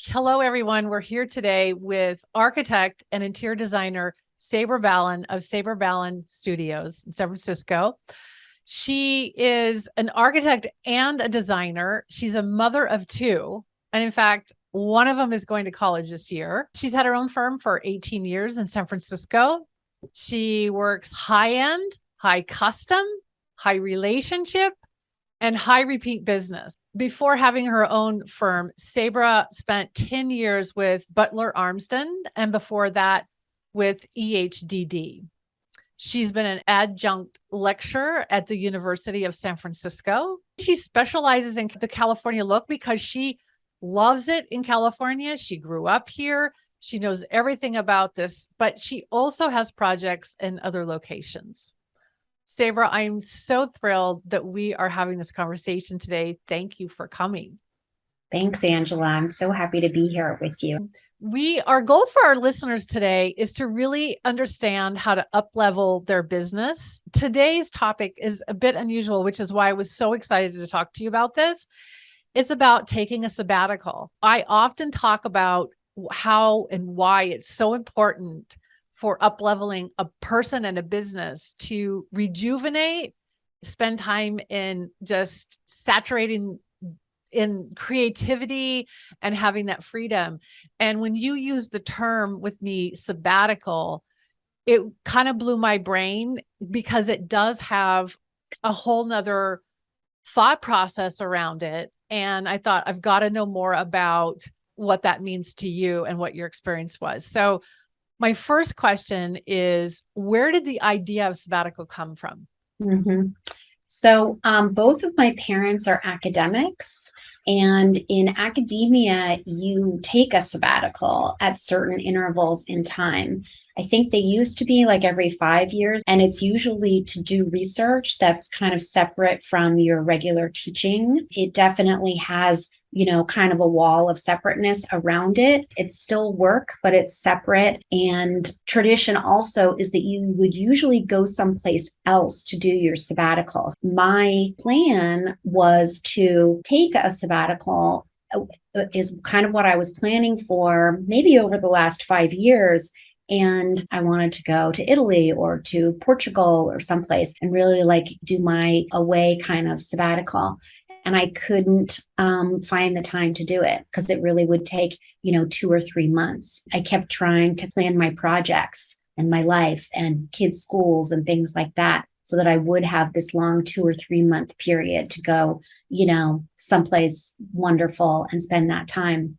Hello, everyone. We're here today with architect and interior designer Sabra Ballon of Sabra Ballon Studios in San Francisco. She is an architect and a designer. She's a mother of two. And in fact, one of them is going to college this year. She's had her own firm for 18 years in San Francisco. She works high-end, high custom, high relationship, and high repeat business. Before having her own firm, Sabra spent 10 years with Butler Armston, and before that with EHDD. She's been an adjunct lecturer at the University of San Francisco. She specializes in the California look because she loves it in California. She grew up here. She knows everything about this, but she also has projects in other locations. Sabra, I'm so thrilled that we are having this conversation today. Thank you for coming. Thanks, Angela. I'm so happy to be here with you. Our goal for our listeners today is to really understand how to up-level their business. Today's topic is a bit unusual, which is why I was so excited to talk to you about this. It's about taking a sabbatical. I often talk about how and why it's so important for up-leveling a person and a business to rejuvenate, spend time in just saturating in creativity and having that freedom. And when you use the term with me, sabbatical, it kind of blew my brain because it does have a whole nother thought process around it. And I thought, I've got to know more about what that means to you and what your experience was. So my first question is, where did the idea of sabbatical come from? Mm-hmm. So both of my parents are academics, and in academia, you take a sabbatical at certain intervals in time. I think they used to be like every 5 years, and it's usually to do research that's kind of separate from your regular teaching. It definitely has kind of a wall of separateness around it. It's still work, but it's separate. And tradition also is that you would usually go someplace else to do your sabbatical. My plan was to take a sabbatical, is kind of what I was planning for maybe over the last 5 years. And I wanted to go to Italy or to Portugal or someplace and really do my away kind of sabbatical. And I couldn't find the time to do it because it really would take, 2 or 3 months. I kept trying to plan my projects and my life and kids' schools and things like that so that I would have this long 2 or 3 month period to go, someplace wonderful and spend that time.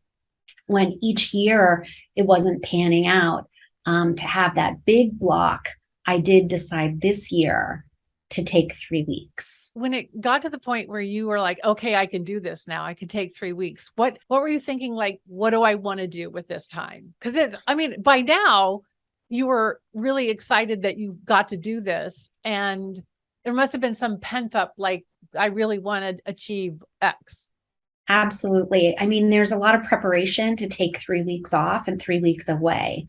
When each year it wasn't panning out to have that big block, I did decide this year to take 3 weeks. When it got to the point where you were like, okay, I can do this now, I can take 3 weeks. What were you thinking? Like, what do I want to do with this time? Because by now you were really excited that you got to do this. And there must have been some pent up, like, I really want to achieve X. Absolutely. There's a lot of preparation to take 3 weeks off and 3 weeks away.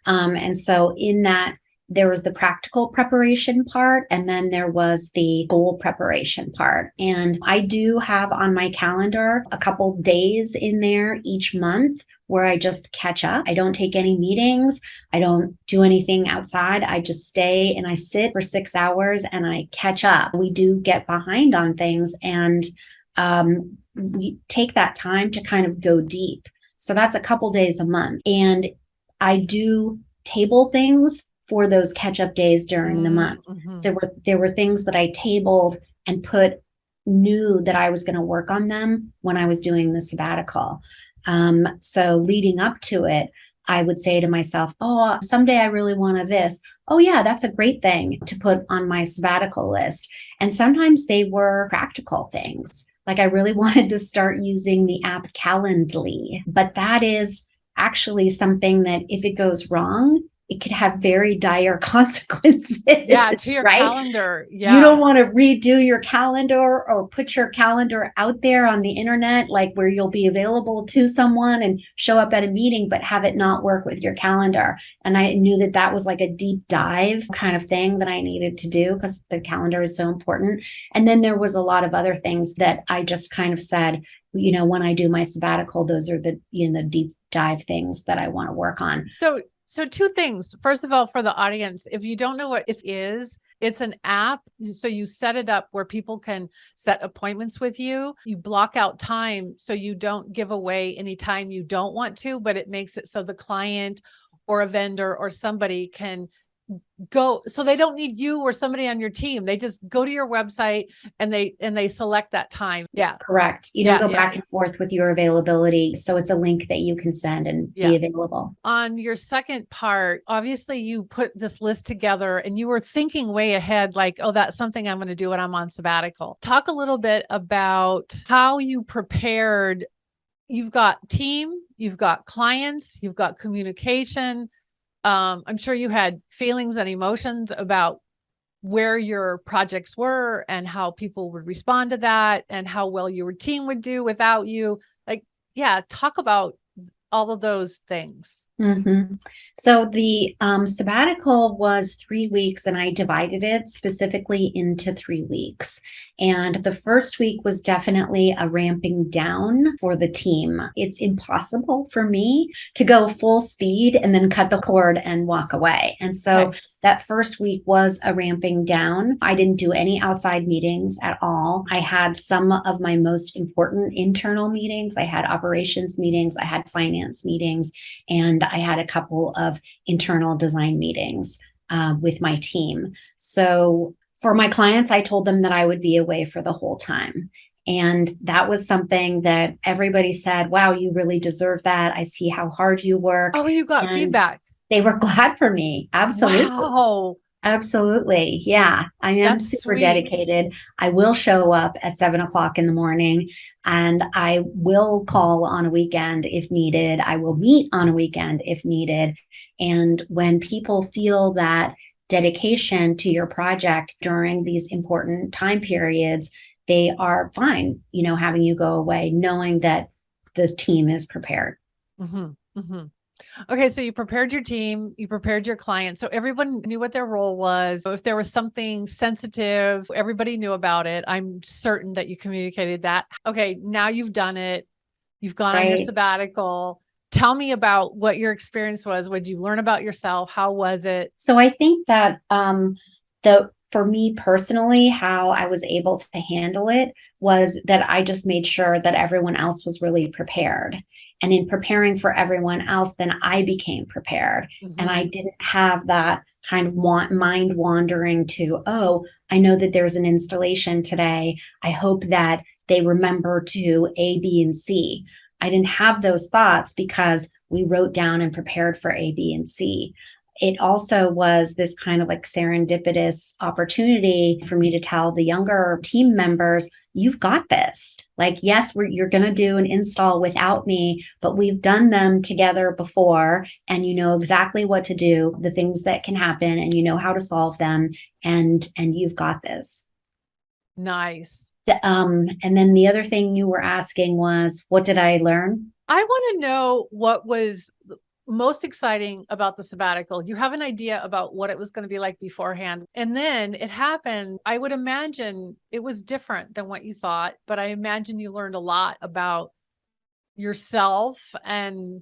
And so in that, there was the practical preparation part, and then there was the goal preparation part. And I do have on my calendar a couple days in there each month where I just catch up. I don't take any meetings. I don't do anything outside. I just stay and I sit for 6 hours and I catch up. We do get behind on things, and we take that time to kind of go deep. So that's a couple days a month. And I do table things for those catch-up days during the month. Mm-hmm. So there were things that I tabled and knew that I was going to work on them when I was doing the sabbatical. So leading up to it, I would say to myself, oh, someday I really want this. Oh yeah, that's a great thing to put on my sabbatical list. And sometimes they were practical things. Like I really wanted to start using the app Calendly, but that is actually something that if it goes wrong, it could have very dire consequences. Yeah, to your right? calendar. Yeah. You don't want to redo your calendar or put your calendar out there on the internet, like where you'll be available to someone and show up at a meeting, but have it not work with your calendar. And I knew that that was like a deep dive kind of thing that I needed to do because the calendar is so important. And then there was a lot of other things that I just kind of said, when I do my sabbatical, those are the, the deep dive things that I want to work on. So two things. First of all, for the audience, if you don't know what it is, it's an app. So you set it up where people can set appointments with you. You block out time so you don't give away any time you don't want to, but it makes it so the client or a vendor or somebody can go, so they don't need you or somebody on your team. They just go to your website and they select that time. Yeah. Correct. You don't go back and forth with your availability. So it's a link that you can send and be available. On your second part, obviously you put this list together and you were thinking way ahead, like, oh, that's something I'm going to do when I'm on sabbatical. Talk a little bit about how you prepared. You've got team, you've got clients, you've got communication. I'm sure you had feelings and emotions about where your projects were and how people would respond to that and how well your team would do without you. Like, yeah, talk about all of those things. Mm-hmm. So the sabbatical was 3 weeks, and I divided it specifically into 3 weeks. And the first week was definitely a ramping down for the team. It's impossible for me to go full speed and then cut the cord and walk away. And so that first week was a ramping down. I didn't do any outside meetings at all. I had some of my most important internal meetings. I had operations meetings, I had finance meetings, and I had a couple of internal design meetings with my team. So for my clients, I told them that I would be away for the whole time. And that was something that everybody said, wow, you really deserve that. I see how hard you work. Oh, you got feedback. They were glad for me. Absolutely. Wow. Absolutely. Yeah. I am That's super sweet. Dedicated. I will show up at 7:00 in the morning, and I will call on a weekend if needed. I will meet on a weekend if needed. And when people feel that dedication to your project during these important time periods, they are fine, having you go away, knowing that the team is prepared. Mm-hmm. Mm-hmm. Okay, so you prepared your team, you prepared your client. So everyone knew what their role was. So if there was something sensitive, everybody knew about it. I'm certain that you communicated that. Okay, now you've done it. You've gone on your sabbatical. Tell me about what your experience was. What did you learn about yourself? How was it? So I think that for me personally, how I was able to handle it was that I just made sure that everyone else was really prepared. And in preparing for everyone else, then I became prepared. Mm-hmm. And I didn't have that kind of mind wandering to, oh, I know that there's an installation today. I hope that they remember to A, B, and C. I didn't have those thoughts because we wrote down and prepared for A, B, and C. It also was this kind of like serendipitous opportunity for me to tell the younger team members, you've got this. Like, yes, you're going to do an install without me, but we've done them together before, and you know exactly what to do, the things that can happen, and you know how to solve them, and you've got this. Nice. And then the other thing you were asking was, what did I learn? I want to know what was most exciting about the sabbatical. You have an idea about what it was going to be like beforehand. And then it happened. I would imagine it was different than what you thought, but I imagine you learned a lot about yourself and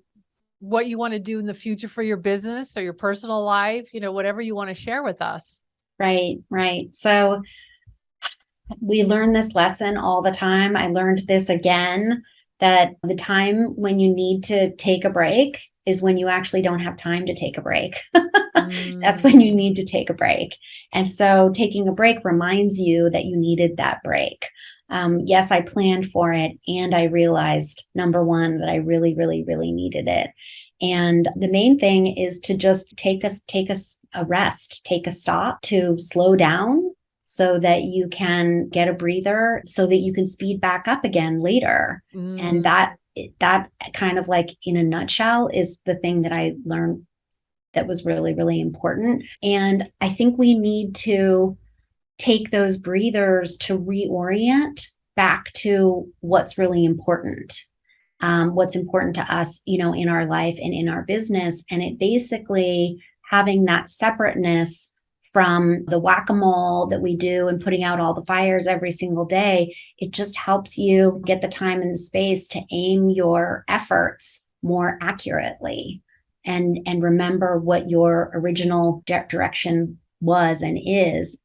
what you want to do in the future for your business or your personal life, whatever you want to share with us. Right. So we learn this lesson all the time. I learned this again, that the time when you need to take a break is when you actually don't have time to take a break. That's when you need to take a break. And so taking a break reminds you that you needed that break. Yes, I planned for it, and I realized, number one, that I really, really, really needed it. And the main thing is to just take a rest, take a stop, to slow down so that you can get a breather, so that you can speed back up again later. And that kind of, like, in a nutshell, is the thing that I learned that was really, really important. And I think we need to take those breathers to reorient back to what's really important, what's important to us, in our life and in our business. And it basically having that separateness from the whack-a-mole that we do and putting out all the fires every single day. It just helps you get the time and the space to aim your efforts more accurately and remember what your original direction was and is.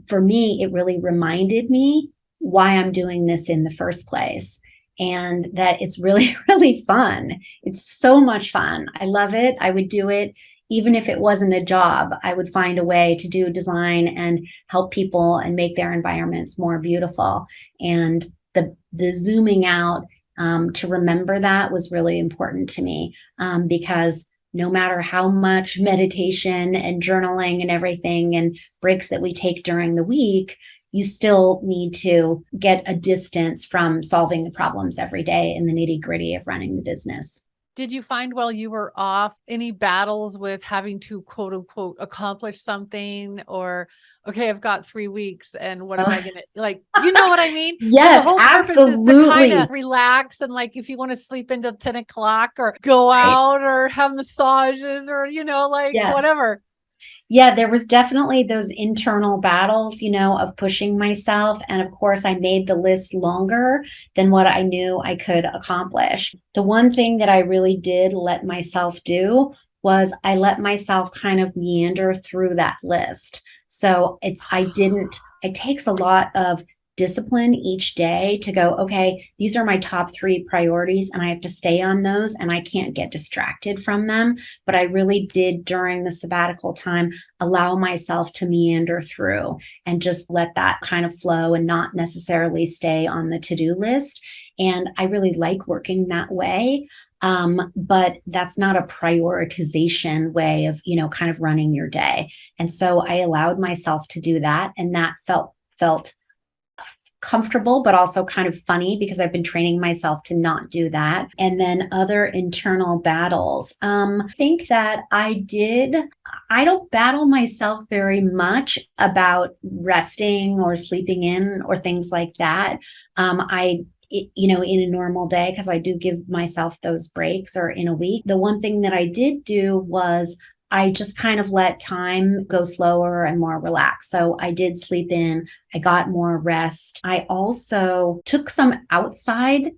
For me, it really reminded me why I'm doing this in the first place, and that it's really, really fun. It's so much fun. I love it. I would do it even if it wasn't a job. I would find a way to do design and help people and make their environments more beautiful. And the zooming out to remember that was really important to me, because no matter how much meditation and journaling and everything and breaks that we take during the week, you still need to get a distance from solving the problems every day in the nitty-gritty of running the business. Did you find while you were off any battles with having to quote unquote accomplish something, or, okay, I've got 3 weeks and what am I going to, like, you know what I mean? Yes, the whole absolutely. Is to kind of relax, and like, if you want to sleep until 10 o'clock or go out or have massages or, like whatever. Yeah, there was definitely those internal battles, of pushing myself. And of course, I made the list longer than what I knew I could accomplish. The one thing that I really did let myself do was I let myself kind of meander through that list. So it takes a lot of discipline each day to go, okay, these are my top 3 priorities and I have to stay on those and I can't get distracted from them. But I really did, during the sabbatical time, allow myself to meander through and just let that kind of flow and not necessarily stay on the to-do list. And I really like working that way. But that's not a prioritization way of, kind of running your day. And so I allowed myself to do that. And that felt comfortable, but also kind of funny because I've been training myself to not do that. And then other internal battles. I think that I don't battle myself very much about resting or sleeping in or things like that. In a normal day, because I do give myself those breaks, or in a week. The one thing that I did do was I just kind of let time go slower and more relaxed. So I did sleep in, I got more rest. I also took some outside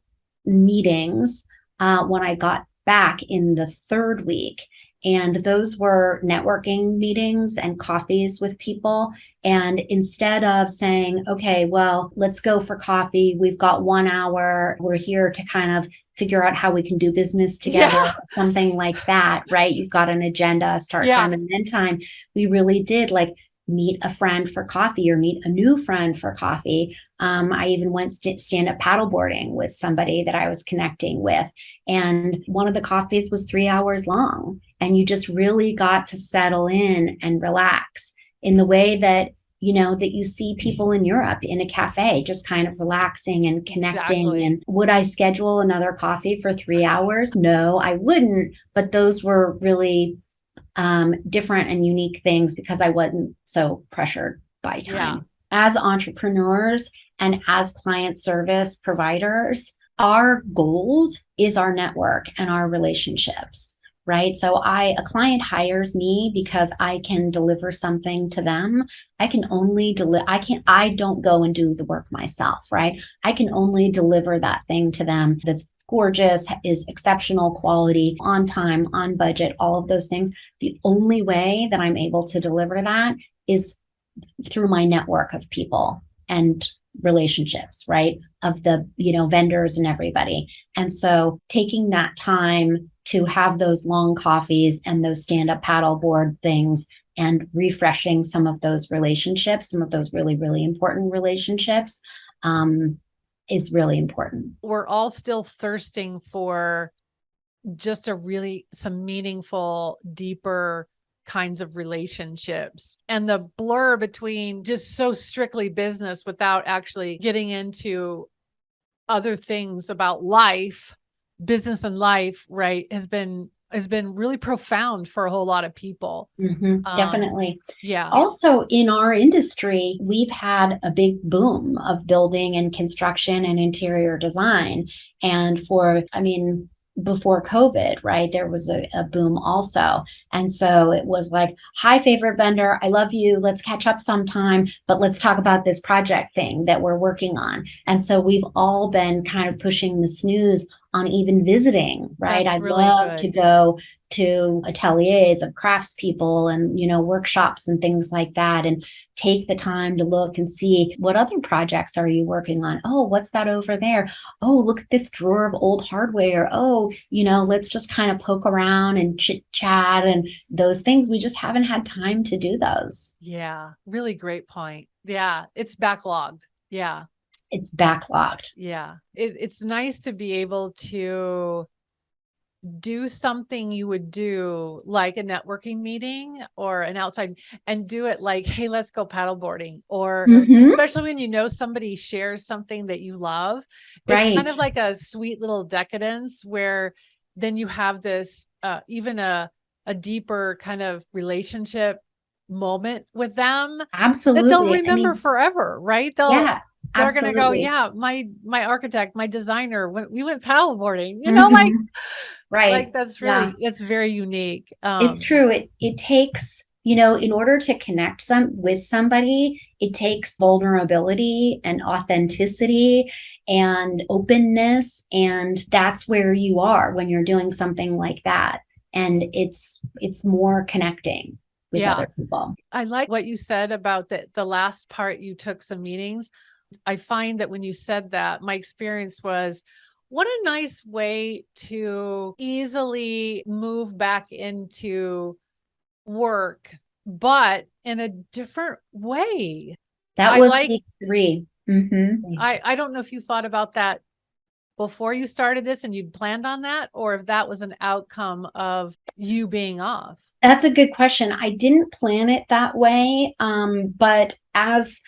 meetings when I got back in the 3rd week. And those were networking meetings and coffees with people. And instead of saying, okay, well, let's go for coffee, we've got 1 hour, we're here to kind of figure out how we can do business together, something like that, right? You've got an agenda, start time and end time. We really did like meet a friend for coffee or meet a new friend for coffee. I even went stand-up paddleboarding with somebody that I was connecting with. And one of the coffees was 3 hours long. And you just really got to settle in and relax in the way that, that you see people in Europe in a cafe, just kind of relaxing and connecting. Exactly. And would I schedule another coffee for 3 hours? No, I wouldn't. But those were really different and unique things because I wasn't so pressured by time. As entrepreneurs and as client service providers, our gold is our network and our relationships, right? So a client hires me because I can deliver something to them. I can only I don't go and do the work myself, right? I can only deliver that thing to them that's gorgeous, is exceptional quality, on time, on budget, all of those things. The only way that I'm able to deliver that is through my network of people and relationships, right? Of the, vendors and everybody. And so taking that time to have those long coffees and those stand-up paddleboard things and refreshing some of those relationships, some of those really, really important relationships, is really important. We're all still thirsting for just some meaningful, deeper kinds of relationships, and the blur between just so strictly business without actually getting into other things about life, business and life, right, has been really profound for a whole lot of people. Definitely. Yeah. Also, in our industry, we've had a big boom of building and construction and interior design. And before COVID, right? There was a boom also. And so it was like, hi, favorite vendor, I love you. Let's catch up sometime, but let's talk about this project thing that we're working on. And so we've all been kind of pushing the snooze on even visiting, right? That's I'd really love to good. go to ateliers of craftspeople and, workshops and things like that, and take the time to look and see, what other projects are you working on? Oh, what's that over there? Oh, look at this drawer of old hardware. Oh, let's just kind of poke around and chit chat and those things. We just haven't had time to do those. Yeah, really great point. Yeah, it's backlogged. Yeah, It's backlogged. yeah. It's nice to be able to do something you would do like a networking meeting or an outside, and do it like, hey, let's go paddleboarding, or Mm-hmm. especially when somebody shares something that you love. It's kind Right. of like a sweet little decadence where then you have this even a deeper kind of relationship moment with them that they'll Absolutely. I remember mean, forever, right? yeah, They're gonna go, absolutely. yeah, my architect, my designer, when we went paddleboarding, Mm-hmm. Right. that's Yeah. really, it's very unique. It's true. It takes, in order to connect with somebody, it takes vulnerability and authenticity and openness. And that's where you are when you're doing something like that. And it's more connecting with Yeah. other people. I like what you said about the last part. You took some meetings. I find that when you said that, my experience was, what a nice way to easily move back into work, but in a different way. That I was like, week 3. Mm-hmm. I don't know if you thought about that before you started this and you'd planned on that, or if that was an outcome of you being off. That's a good question. I didn't plan it that way, but as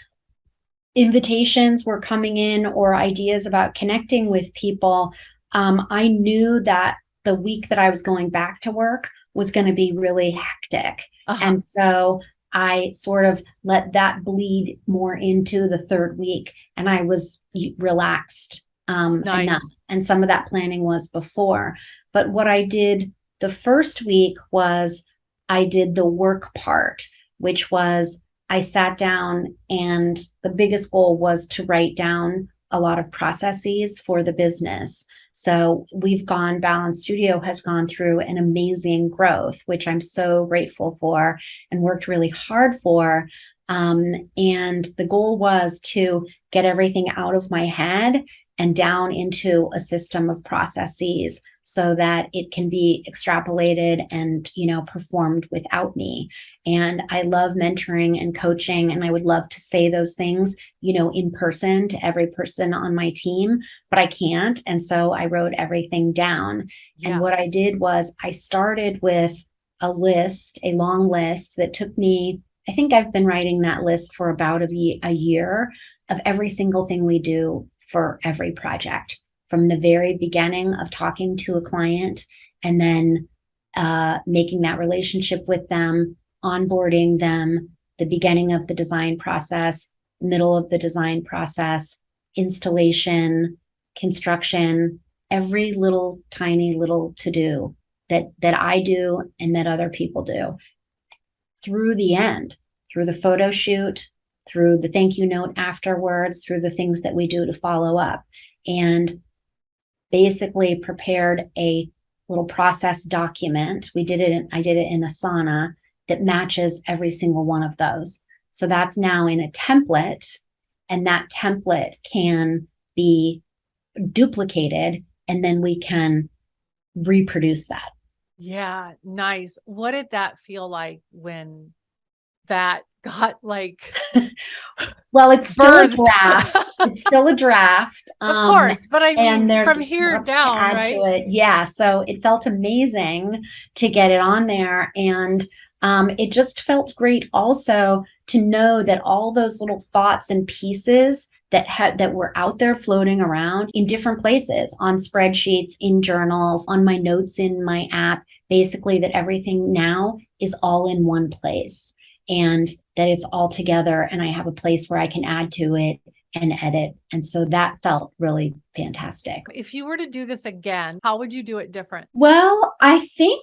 invitations were coming in or ideas about connecting with people, I knew that the week that I was going back to work was going to be really hectic. Uh-huh. And so I sort of let that bleed more into the third week, and I was relaxed enough. Nice. And some of that planning was before. But what I did the first week was I did the work part, which was I sat down, and the biggest goal was to write down a lot of processes for the business. So Ballon Studio has gone through an amazing growth, which I'm so grateful for and worked really hard for. And the goal was to get everything out of my head and down into a system of processes so that it can be extrapolated and, performed without me. And I love mentoring and coaching, and I would love to say those things, in person to every person on my team, but I can't. And so I wrote everything down. And Yeah. what I did was I started with a long list that took me, I think I've been writing that list for about a year, of every single thing we do for every project, from the very beginning of talking to a client, and then making that relationship with them, onboarding them, the beginning of the design process, middle of the design process, installation, construction, every little tiny little to do that I do and that other people do, through the end, through the photo shoot, through the thank you note afterwards, through the things that we do to follow up. And basically prepared a little process document. I did it in Asana that matches every single one of those. So that's now in a template, and that template can be duplicated, and then we can reproduce that. Yeah, nice. What did that feel like when that got like Well, it's still a birthed? draft. It's still a draft. Of course, but I And mean, there's from here lots to down, add to right? it. Yeah. So it felt amazing to get it on there. And it just felt great also to know that all those little thoughts and pieces that were out there floating around in different places, on spreadsheets, in journals, on my notes in my app, basically that everything now is all in one place, and that it's all together, and I have a place where I can add to it and edit. And so that felt really fantastic. If you were to do this again, how would you do it different? Well, I think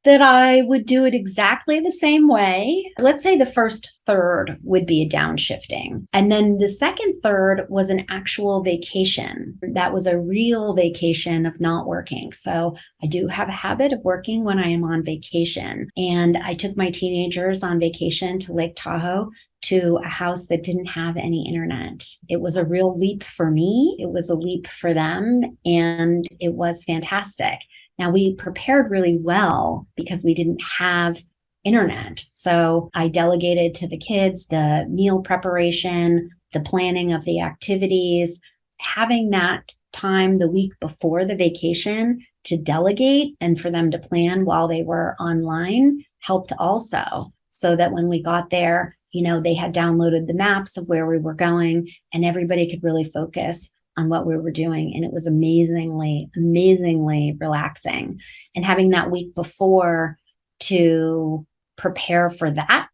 that I would do it exactly the same way. Let's say the first third would be a downshifting. And then the second third was an actual vacation. That was a real vacation of not working. So I do have a habit of working when I am on vacation. And I took my teenagers on vacation to Lake Tahoe, to a house that didn't have any internet. It was a real leap for me. It was a leap for them. And it was fantastic. Now, we prepared really well because we didn't have internet. So I delegated to the kids the meal preparation, the planning of the activities, having that time the week before the vacation to delegate and for them to plan while they were online helped also, so that when we got there, they had downloaded the maps of where we were going and everybody could really focus on what we were doing. And it was amazingly, amazingly relaxing. And having that week before to prepare for that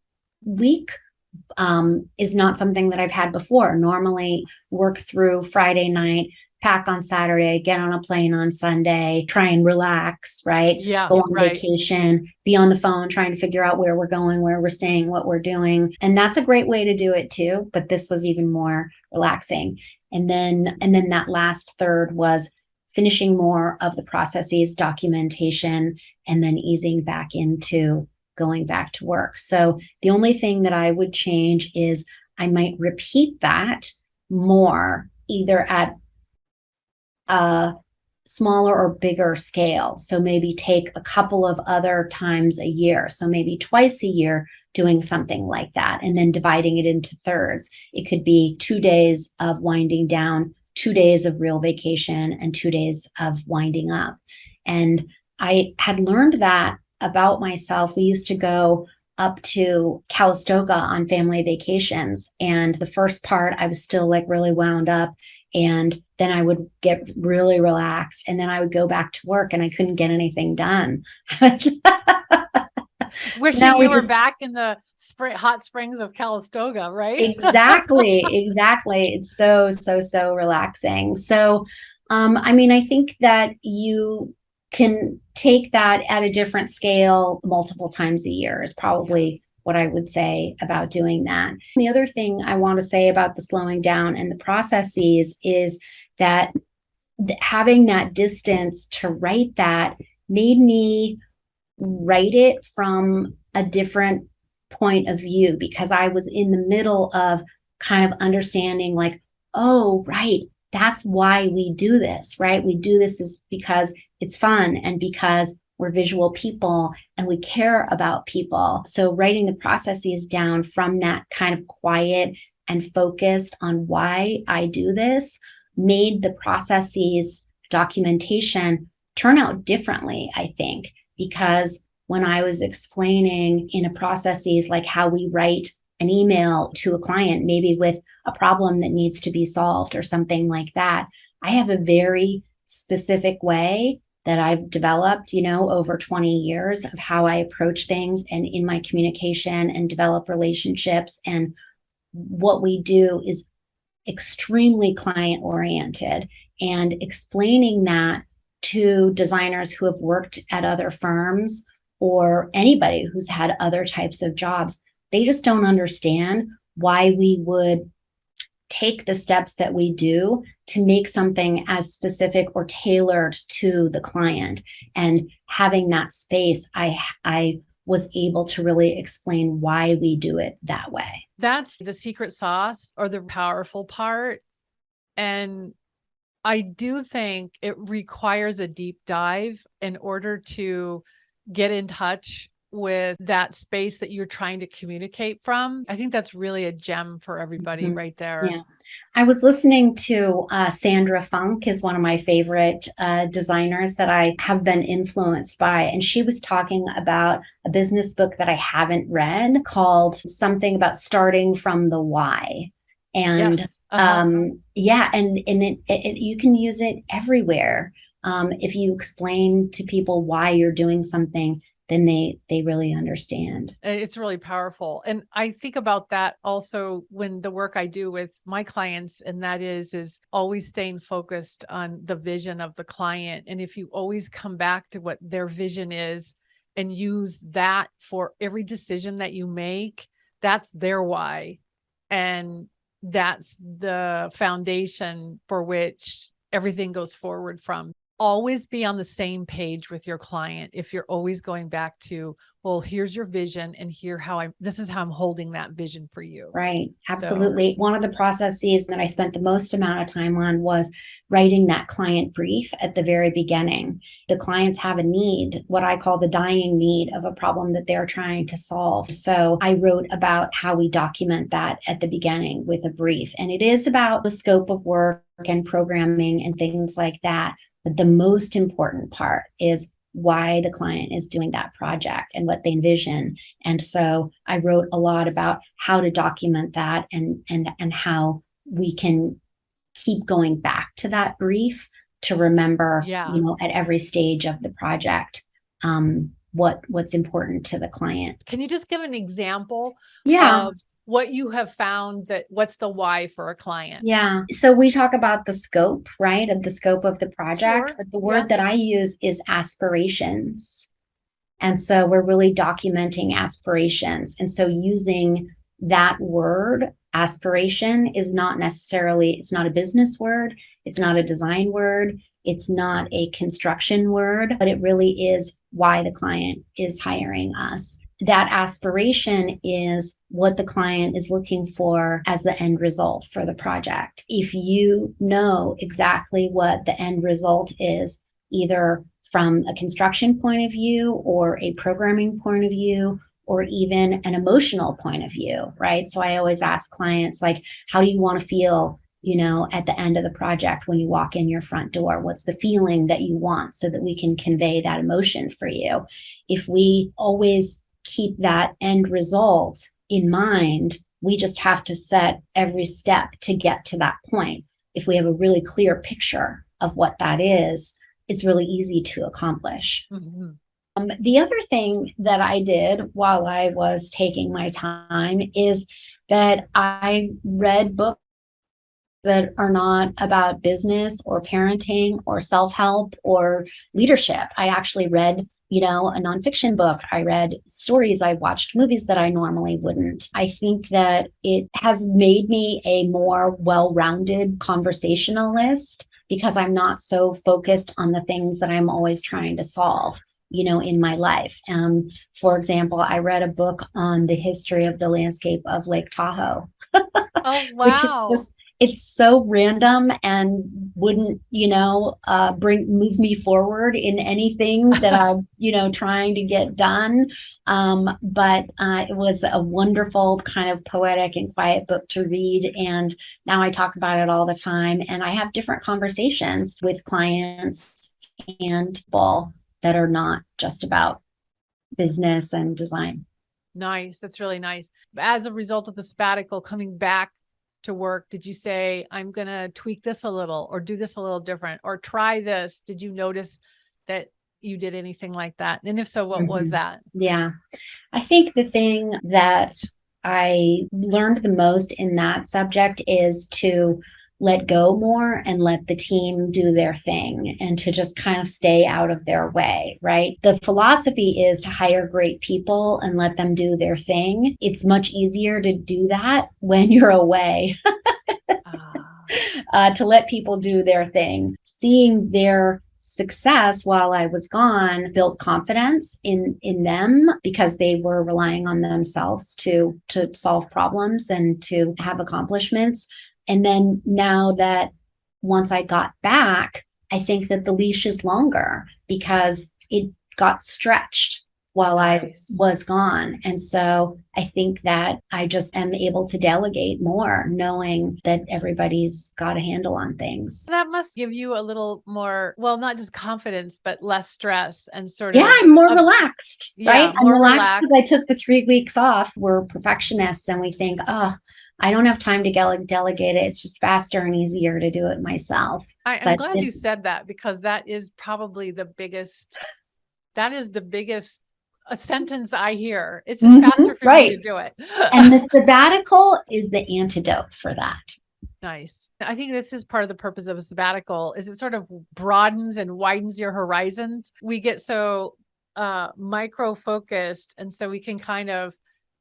week is not something that I've had before. Normally work through Friday night, pack on Saturday, get on a plane on Sunday, try and relax, right? Yeah, go on vacation, be on the phone, trying to figure out where we're going, where we're staying, what we're doing. And that's a great way to do it too. But this was even more relaxing. And then that last third was finishing more of the processes, documentation, and then easing back into going back to work. So the only thing that I would change is I might repeat that more, either at a smaller or bigger scale. So maybe take a couple of other times a year. So maybe twice a year doing something like that, and then dividing it into thirds. It could be 2 days of winding down, 2 days of real vacation, and 2 days of winding up. And I had learned that about myself. We used to go up to Calistoga on family vacations. And the first part, I was still like really wound up. And then I would get really relaxed. And then I would go back to work and I couldn't get anything done. Wishing you were back in the hot springs of Calistoga, right? Exactly. It's so relaxing. So, I think that you can take that at a different scale multiple times a year is probably what I would say about doing that. The other thing I want to say about the slowing down and the processes is that having that distance to write that made me write it from a different point of view, because I was in the middle of kind of understanding like, oh, right, that's why we do this, right? We do this is because it's fun and because we're visual people and we care about people. So writing the processes down from that kind of quiet and focused on why I do this made the processes documentation turn out differently, I think, because when I was explaining in a processes like how we write an email to a client, maybe with a problem that needs to be solved or something like that, I have a very specific way that I've developed, over 20 years of how I approach things and in my communication and develop relationships. And what we do is extremely client oriented, and explaining that to designers who have worked at other firms or anybody who's had other types of jobs, they just don't understand why we would take the steps that we do to make something as specific or tailored to the client. And having that space, I was able to really explain why we do it that way. That's the secret sauce or the powerful part. And I do think it requires a deep dive in order to get in touch with that space that you're trying to communicate from. I think that's really a gem for everybody right there. Yeah. I was listening to Sandra Funk is one of my favorite designers that I have been influenced by. And she was talking about a business book that I haven't read called something about starting from the why. And yes. and you can use it everywhere. If you explain to people why you're doing something, then they really understand. It's really powerful. And I think about that also when the work I do with my clients, and that is always staying focused on the vision of the client. And if you always come back to what their vision is and use that for every decision that you make, that's their why. And that's the foundation for which everything goes forward from. Always be on the same page with your client. If you're always going back to, well, here's your vision and this is how I'm holding that vision for you. Right. Absolutely. One of the processes that I spent the most amount of time on was writing that client brief at the very beginning. The clients have a need, what I call the dying need of a problem that they're trying to solve. So I wrote about how we document that at the beginning with a brief. And it is about the scope of work and programming and things like that. But the most important part is why the client is doing that project and what they envision. And so I wrote a lot about how to document that and how we can keep going back to that brief to remember, at every stage of the project, what's important to the client. Can you just give an example of what you have found, what's the why for a client? Yeah. So we talk about the scope, right? Of the scope of the project, but the word that I use is aspirations. And so we're really documenting aspirations. And so using that word, aspiration, is not necessarily, it's not a business word. It's not a design word. It's not a construction word, but it really is why the client is hiring us. That aspiration is what the client is looking for as the end result for the project. If you know exactly what the end result is, either from a construction point of view or a programming point of view, or even an emotional point of view, right? So I always ask clients, like, how do you want to feel, at the end of the project when you walk in your front door? What's the feeling that you want, so that we can convey that emotion for you? If we always keep that end result in mind, we just have to set every step to get to that point. If we have a really clear picture of what that is, it's really easy to accomplish. Mm-hmm. The other thing that I did while I was taking my time is that I read books that are not about business or parenting or self-help or leadership. I actually read a nonfiction book. I read stories. I watched movies that I normally wouldn't. I think that it has made me a more well-rounded conversationalist because I'm not so focused on the things that I'm always trying to solve, in my life. For example, I read a book on the history of the landscape of Lake Tahoe. Oh, wow. Which is it's so random and wouldn't, move me forward in anything that I'm, trying to get done. But it was a wonderful kind of poetic and quiet book to read. And now I talk about it all the time. And I have different conversations with clients and people that are not just about business and design. Nice. That's really nice. As a result of the sabbatical, coming back to work, did you say, I'm going to tweak this a little or do this a little different or try this? Did you notice that you did anything like that? And if so, what was that? Yeah. I think the thing that I learned the most in that subject is to let go more and let the team do their thing and to just kind of stay out of their way, right? The philosophy is to hire great people and let them do their thing. It's much easier to do that when you're away, to let people do their thing. Seeing their success while I was gone built confidence in them because they were relying on themselves to solve problems and to have accomplishments. And then now that once I got back, I think that the leash is longer because it got stretched while I was gone. And so I think that I just am able to delegate more, knowing that everybody's got a handle on things. That must give you a little more, well, not just confidence, but less stress and sort of. Yeah, I'm more relaxed, right? I'm more relaxed because I took the 3 weeks off. We're perfectionists and we think, I don't have time to delegate it. It's just faster and easier to do it myself. I'm glad you said that because that is probably the biggest a sentence I hear. It's just faster for me right. to do it. And the sabbatical is the antidote for that. Nice. I think this is part of the purpose of a sabbatical is it sort of broadens and widens your horizons. We get so micro focused, and so we can kind of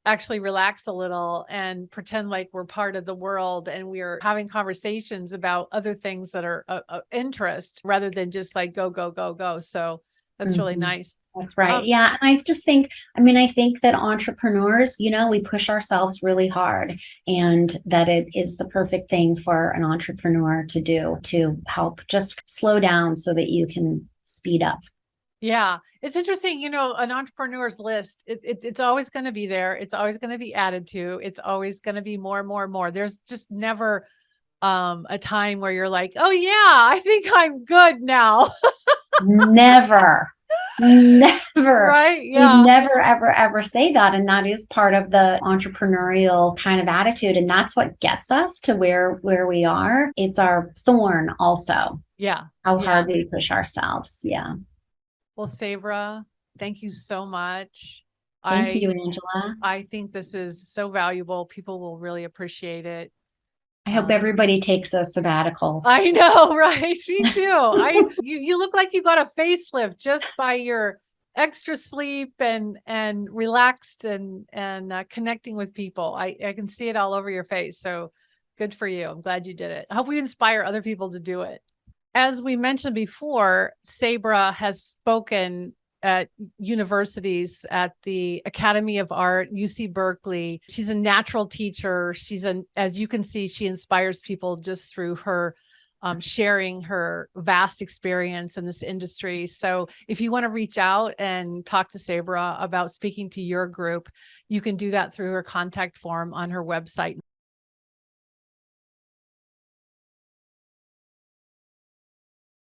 actually relax a little and pretend like we're part of the world and we're having conversations about other things that are of interest rather than just like go, go, go, go. So that's really nice. That's right. Yeah. And I just think, I think that entrepreneurs, we push ourselves really hard, and that it is the perfect thing for an entrepreneur to do to help just slow down so that you can speed up. Yeah, it's interesting. An entrepreneur's list, it's always going to be there. It's always going to be added to. It's always going to be more and more and more. There's just never a time where you're like, oh yeah, I think I'm good now. Never. Never. Right. We Yeah. never, ever, ever say that. And that is part of the entrepreneurial kind of attitude. And that's what gets us to where we are. It's our thorn also. Yeah. How hard we push ourselves. Yeah. Well, Sabra, thank you so much. Thank you, Angela. I think this is so valuable. People will really appreciate it. I hope everybody takes a sabbatical. I know, right? Me too. You look like you got a facelift just by your extra sleep and relaxed and connecting with people. I can see it all over your face. So good for you. I'm glad you did it. I hope we inspire other people to do it. As we mentioned before, Sabra has spoken at universities, at the Academy of Art, UC Berkeley. She's a natural teacher. As you can see, she inspires people just through her sharing her vast experience in this industry. So if you want to reach out and talk to Sabra about speaking to your group, you can do that through her contact form on her website.